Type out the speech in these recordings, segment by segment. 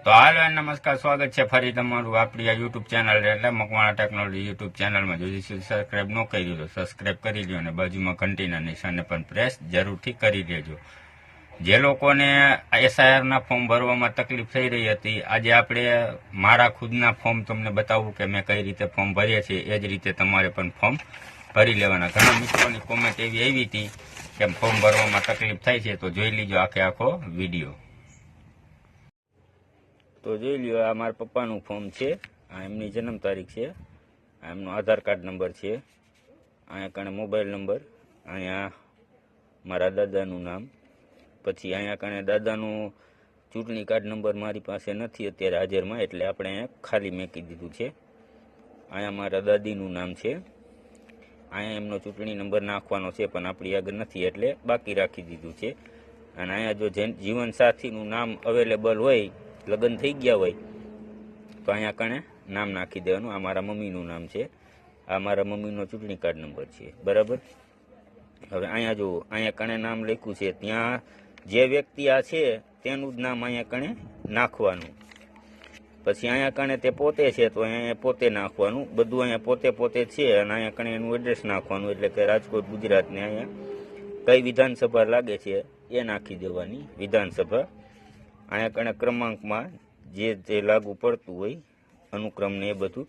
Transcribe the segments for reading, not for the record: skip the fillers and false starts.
તો હાલો નમસ્કાર, સ્વાગત છે ફરી તમારું આપણી આ યુટ્યુબ ચેનલ એટલે મકવાણા ટેકનોલોજી યુટ્યુબ ચેનલમાં. જો સબસ્ક્રાઇબ ન કરી દો સબસ્ક્રાઇબ કરી લો અને બાજુમાં ઘંટીના નિશાને પણ પ્રેસ જરૂરથી કરી દેજો. જે લોકોને એસઆઈઆરના ફોર્મ ભરવામાં તકલીફ થઈ રહી હતી, આજે આપણે મારા ખુદના ફોર્મ તમને બતાવું કે મેં કઈ રીતે ફોર્મ ભર્યા છે. એ જ રીતે તમારે પણ ફોર્મ ભરી લેવાના. ઘણા મિત્રોની કોમેન્ટ એવી આવી હતી કે ફોર્મ ભરવામાં તકલીફ થાય છે, તો જોઈ લીજો આખો વિડીયો. તો જોઈ લ્યો, આ મારા પપ્પાનું ફોર્મ છે, આ એમની જન્મ તારીખ છે, આ એમનો આધાર કાર્ડ નંબર છે, અહીંયા કણે મોબાઈલ નંબર, અહીંયા મારા દાદાનું નામ, પછી અહીંયા કણે દાદાનું ચૂંટણી કાર્ડ નંબર મારી પાસે નથી અત્યારે હાજરમાં, એટલે આપણે અહીંયા ખાલી મેકી દીધું છે. અહીંયા મારા દાદીનું નામ છે, અહીંયા એમનો ચૂંટણી નંબર નાખવાનો છે પણ આપણી આગળ નથી એટલે બાકી રાખી દીધું છે. અને અહીંયા જો જીવનસાથીનું નામ અવેલેબલ હોય, લગ્ન થઈ ગયા હોય, તો અહીંયા કણે નામ નાખી દેવાનું. આ મારા મમ્મીનું નામ છે, આ મારા મમ્મીનો ચૂંટણી કાર્ડ નંબર છે, બરાબર. હવે અહીંયા જુઓ, અહીંયા કણે નામ લખ્યું છે, ત્યાં જે વ્યક્તિ આ છે તેનું જ નામ અહીંયા કણે નાખવાનું. પછી અહીંયા કણે તે પોતે છે તો અહીંયા પોતે નાખવાનું, બધું અહીંયા પોતે છે. અને અહીંયા કણે એનું એડ્રેસ નાખવાનું, એટલે કે રાજકોટ ગુજરાતને અહીંયા કઈ વિધાનસભા લાગે છે એ નાખી દેવાની વિધાનસભા. અહીંયા કણે ક્રમાંકમાં જે લાગુ પડતું હોય અનુક્રમને એ બધું.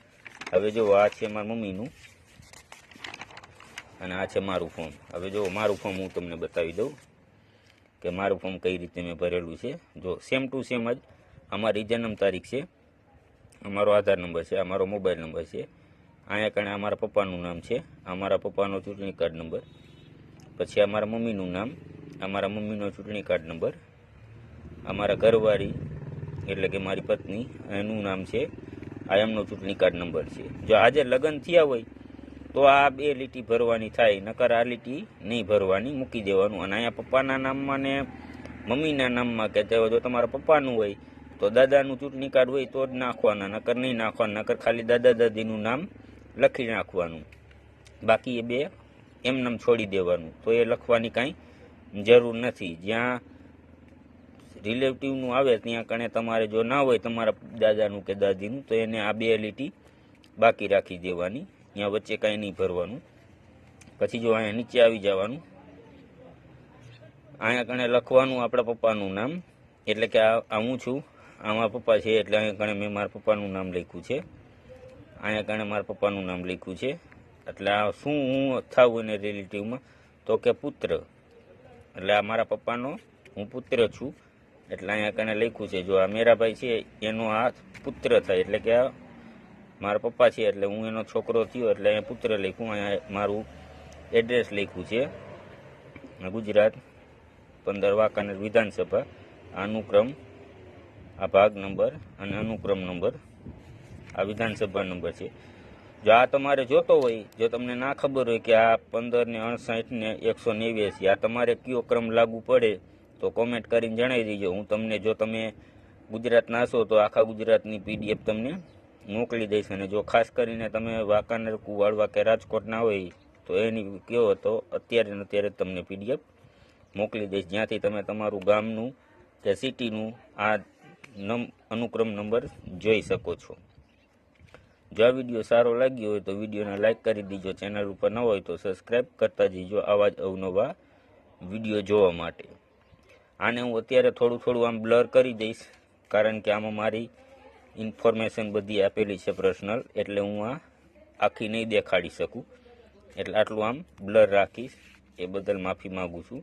હવે જો આ છે મારા મમ્મીનું અને આ છે મારું ફોર્મ. હવે જો મારું ફોર્મ હું તમને બતાવી દઉં કે મારું ફોર્મ કઈ રીતે મેં ભરેલું છે. જો સેમ ટુ સેમ જ અમારી જન્મ તારીખ છે, અમારો આધાર નંબર છે, અમારો મોબાઈલ નંબર છે. અહીંયા કણે અમારા પપ્પાનું નામ છે, અમારા પપ્પાનો ચૂંટણી કાર્ડ નંબર, પછી અમારા મમ્મીનું નામ, અમારા મમ્મીનો ચૂંટણી કાર્ડ નંબર, અમારા ઘરવાળી એટલે કે મારી પત્ની એનું નામ છે, આ એમનો ચૂંટણી કાર્ડ નંબર છે. જો આજે લગ્ન થયા હોય તો આ બે લીટી ભરવાની થાય, નકર આ લીટી નહીં ભરવાની, મૂકી દેવાનું. અને અહીંયા પપ્પાના નામમાં ને મમ્મીના નામમાં કે જો તમારા પપ્પાનું હોય તો દાદાનું ચૂંટણી કાર્ડ હોય તો જ નાખવાના, નકર નહીં નાખવાના, નકર ખાલી દાદા દાદીનું નામ લખી નાખવાનું. બાકી એ બે એમનામ છોડી દેવાનું, તો એ લખવાની કાંઈ જરૂર નથી. જ્યાં રિલેટિવનું આવે ત્યાં કણે તમારે જો ના હોય તમારા દાદાનું કે દાદીનું, તો એને આ બે લીટી બાકી રાખી દેવાની, ત્યાં વચ્ચે કાંઈ નહીં ભરવાનું. પછી જો અહીંયા નીચે આવી જવાનું, અહીંયા કણે લખવાનું આપણા પપ્પાનું નામ, એટલે કે આ હું છું, આમાં પપ્પા છે એટલે અહીંયા કણે મેં મારા પપ્પાનું નામ લખ્યું છે, અહીંયા કણે મારા પપ્પાનું નામ લખ્યું છે. એટલે આ શું હું થાવું એને રિલેટિવમાં, તો કે પુત્ર, એટલે આ મારા પપ્પાનો હું પુત્ર છું, એટલે અહીંયા કણે લખ્યું છે. જો આ મેરાભાઈ છે એનો આ પુત્ર થાય, એટલે કે આ મારા પપ્પા છે એટલે હું એનો છોકરો થયો એટલે અહીંયા પુત્ર લખ્યું. અહીંયા મારું એડ્રેસ લખ્યું છે, ગુજરાત 15 વાંકાનેર વિધાનસભા, અનુક્રમ આ ભાગ નંબર અને અનુક્રમ નંબર આ વિધાનસભા નંબર છે. જો આ તમારે જોતો હોય, જો તમને ના ખબર હોય કે આ 15 ને 68 ને 189 આ તમારે કયો ક્રમ લાગુ પડે, તો કોમેન્ટ કરીને જણાવી દીજો. હું તમને, જો તમે ગુજરાતના છો તો આખા ગુજરાતની PDF તમને મોકલી દઈશ. અને જો ખાસ કરીને તમે વાંકાનેર, કુવાડવા કે રાજકોટના હોય તો એની કયો તો અત્યારે તમને PDF મોકલી દઈશ, જ્યાંથી તમે તમારું ગામનું કે સિટીનું આ અનુક્રમ નંબર જોઈ શકો છો. જો આ વિડીયો સારો લાગ્યો હોય તો વિડીયોને લાઇક કરી દીજો, ચેનલ ઉપર ન હોય તો સબસ્ક્રાઈબ કરતા જઈજો આવા જ અવનવા વિડીયો જોવા માટે. આને હું અત્યારે થોડું આમ બ્લર કરી દઈશ, કારણ કે આમાં મારી ઇન્ફોર્મેશન બધી આપેલી છે પર્સનલ, એટલે હું આ આખી નહીં દેખાડી શકું, એટલે આટલું આમ બ્લર રાખીશ. એ બદલ માફી માગું છું.